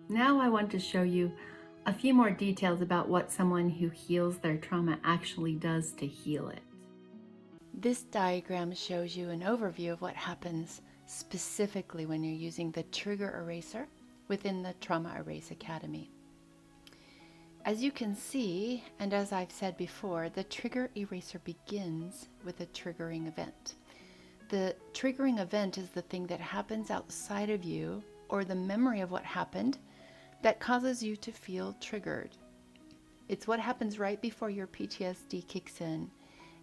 Now I want to show you a few more details about what someone who heals their trauma actually does to heal it. This diagram shows you an overview of what happens specifically when you're using the trigger eraser within the Trauma Erase Academy. As you can see, and as I've said before, the trigger eraser begins with a triggering event. The triggering event is the thing that happens outside of you, or the memory of what happened, that causes you to feel triggered. It's what happens right before your PTSD kicks in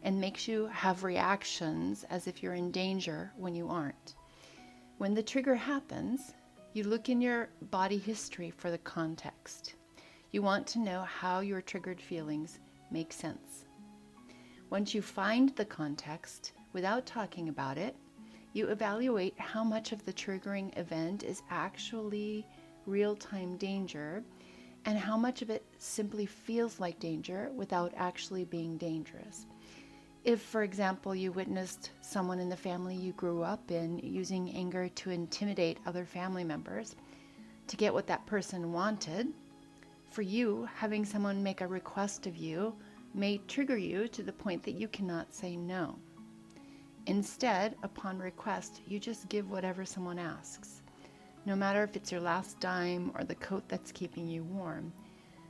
and makes you have reactions as if you're in danger when you aren't. When the trigger happens, you look in your body history for the context. You want to know how your triggered feelings make sense. Once you find the context, without talking about it, you evaluate how much of the triggering event is actually real-time danger and how much of it simply feels like danger without actually being dangerous. If, for example, you witnessed someone in the family you grew up in using anger to intimidate other family members to get what that person wanted, for you, having someone make a request of you may trigger you to the point that you cannot say no. Instead, upon request, you just give whatever someone asks. No matter if it's your last dime or the coat that's keeping you warm,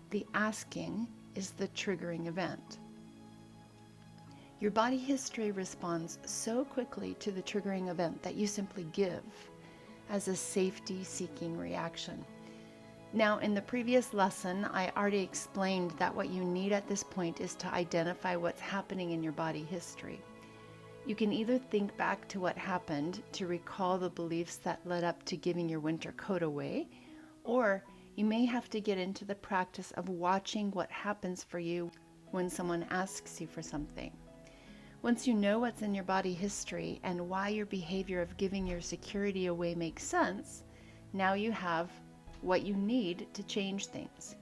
the asking is the triggering event. Your body history responds so quickly to the triggering event that you simply give as a safety-seeking reaction. Now, in the previous lesson, I already explained that what you need at this point is to identify what's happening in your body history. You can either think back to what happened to recall the beliefs that led up to giving your winter coat away, or you may have to get into the practice of watching what happens for you when someone asks you for something. Once you know what's in your body history and why your behavior of giving your security away makes sense, now you have what you need to change things.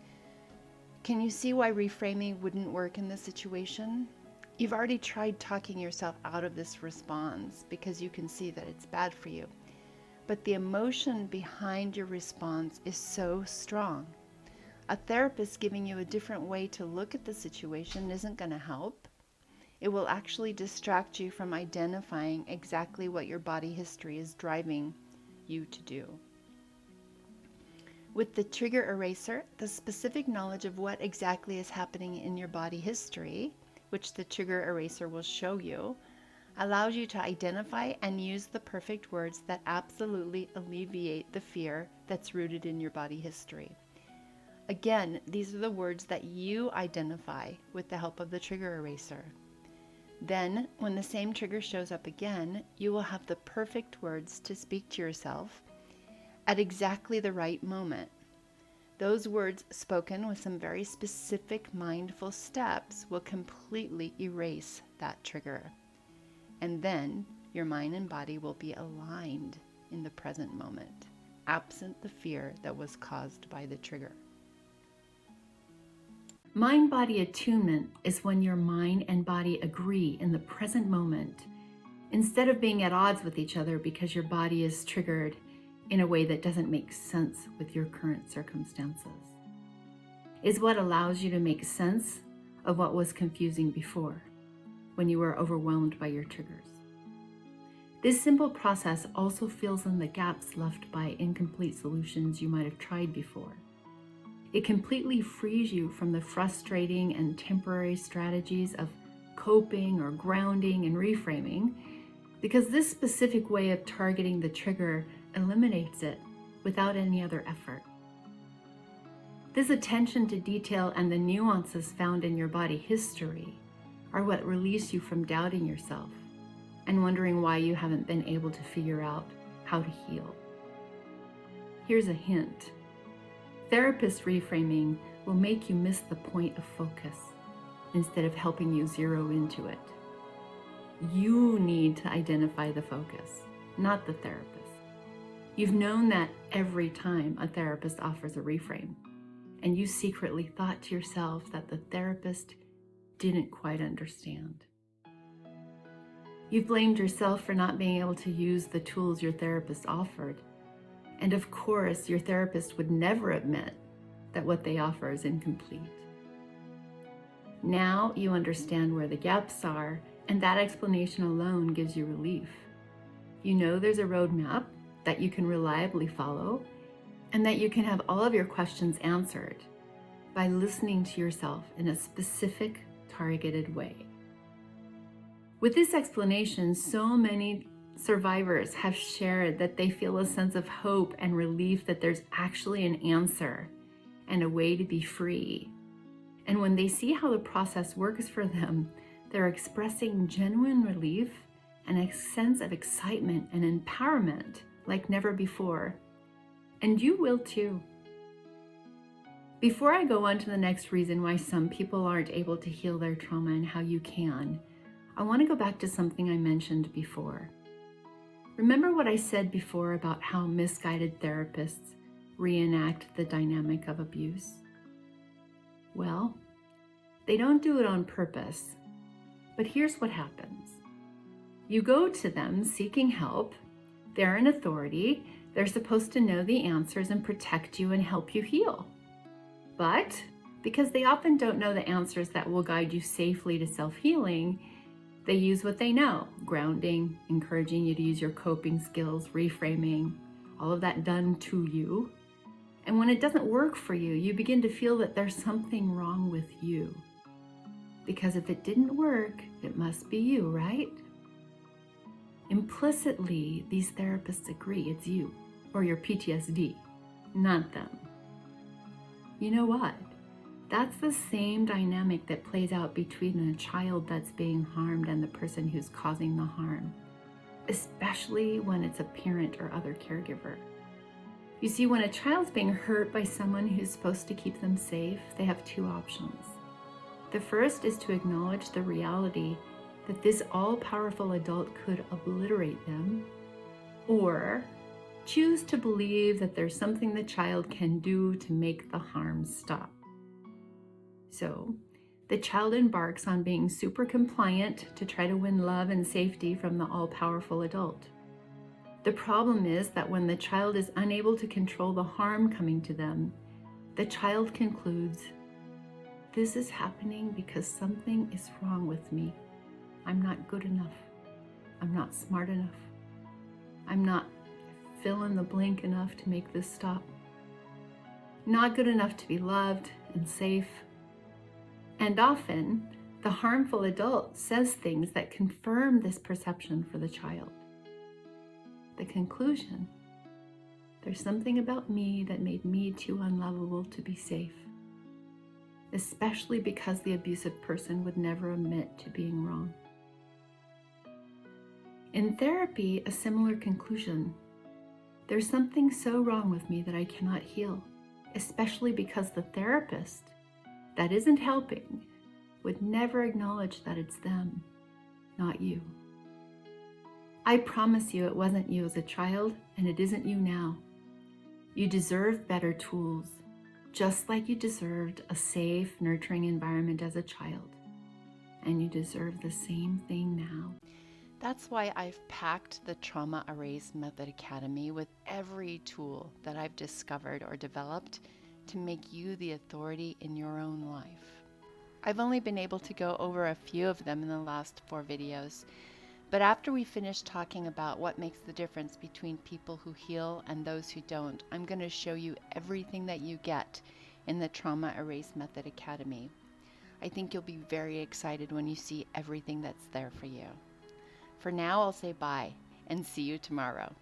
Can you see why reframing wouldn't work in this situation? You've already tried talking yourself out of this response because you can see that it's bad for you. But the emotion behind your response is so strong. A therapist giving you a different way to look at the situation isn't going to help. It will actually distract you from identifying exactly what your body history is driving you to do. With the trigger eraser, the specific knowledge of what exactly is happening in your body history, which the trigger eraser will show you, allows you to identify and use the perfect words that absolutely alleviate the fear that's rooted in your body history. Again, these are the words that you identify with the help of the trigger eraser. Then, when the same trigger shows up again, you will have the perfect words to speak to yourself at exactly the right moment. Those words spoken with some very specific mindful steps will completely erase that trigger. And then your mind and body will be aligned in the present moment, absent the fear that was caused by the trigger. Mind-body attunement is when your mind and body agree in the present moment, instead of being at odds with each other because your body is triggered in a way that doesn't make sense with your current circumstances. Is what allows you to make sense of what was confusing before, when you were overwhelmed by your triggers. This simple process also fills in the gaps left by incomplete solutions you might have tried before. It completely frees you from the frustrating and temporary strategies of coping or grounding and reframing, because this specific way of targeting the trigger eliminates it without any other effort. This attention to detail and the nuances found in your body history are what release you from doubting yourself and wondering why you haven't been able to figure out how to heal. Here's a hint. Therapist reframing will make you miss the point of focus instead of helping you zero into it. You need to identify the focus, not the therapist. You've known that every time a therapist offers a reframe, and you secretly thought to yourself that the therapist didn't quite understand. You've blamed yourself for not being able to use the tools your therapist offered, And of course, your therapist would never admit that what they offer is incomplete. Now you understand where the gaps are, and that explanation alone gives you relief. You know there's a roadmap that you can reliably follow, and that you can have all of your questions answered by listening to yourself in a specific, targeted way. With this explanation, so many survivors have shared that they feel a sense of hope and relief that there's actually an answer and a way to be free. And when they see how the process works for them, they're expressing genuine relief and a sense of excitement and empowerment like never before. And you will too. Before I go on to the next reason why some people aren't able to heal their trauma and how you can, I want to go back to something I mentioned before. Remember what I said before about how misguided therapists reenact the dynamic of abuse? Well, they don't do it on purpose, but here's what happens. You go to them seeking help, they're an authority, they're supposed to know the answers and protect you and help you heal. But because they often don't know the answers that will guide you safely to self-healing, they use what they know, grounding, encouraging you to use your coping skills, reframing, all of that done to you. And when it doesn't work for you, you begin to feel that there's something wrong with you. Because if it didn't work, it must be you, right? Implicitly, these therapists agree it's you or your PTSD, not them. You know what? That's the same dynamic that plays out between a child that's being harmed and the person who's causing the harm, especially when it's a parent or other caregiver. You see, when a child's being hurt by someone who's supposed to keep them safe, they have two options. The first is to acknowledge the reality that this all-powerful adult could obliterate them, or choose to believe that there's something the child can do to make the harm stop. So, the child embarks on being super compliant to try to win love and safety from the all-powerful adult. The problem is that when the child is unable to control the harm coming to them, the child concludes, "This is happening because something is wrong with me. I'm not good enough. I'm not smart enough. I'm not fill in the blank enough to make this stop. Not good enough to be loved and safe." And often, the harmful adult says things that confirm this perception for the child. The conclusion: there's something about me that made me too unlovable to be safe, especially because the abusive person would never admit to being wrong. In therapy, a similar conclusion: there's something so wrong with me that I cannot heal, especially because the therapist that isn't helping would never acknowledge that it's them, not you. I promise you it wasn't you as a child, and it isn't you now. You deserve better tools, just like you deserved a safe, nurturing environment as a child. And you deserve the same thing now. That's why I've packed the Trauma Erase Method Academy with every tool that I've discovered or developed to make you the authority in your own life. I've only been able to go over a few of them in the last 4 videos, but after we finish talking about what makes the difference between people who heal and those who don't, I'm going to show you everything that you get in the Trauma Erase Method Academy. I think you'll be very excited when you see everything that's there for you. For now, I'll say bye and see you tomorrow.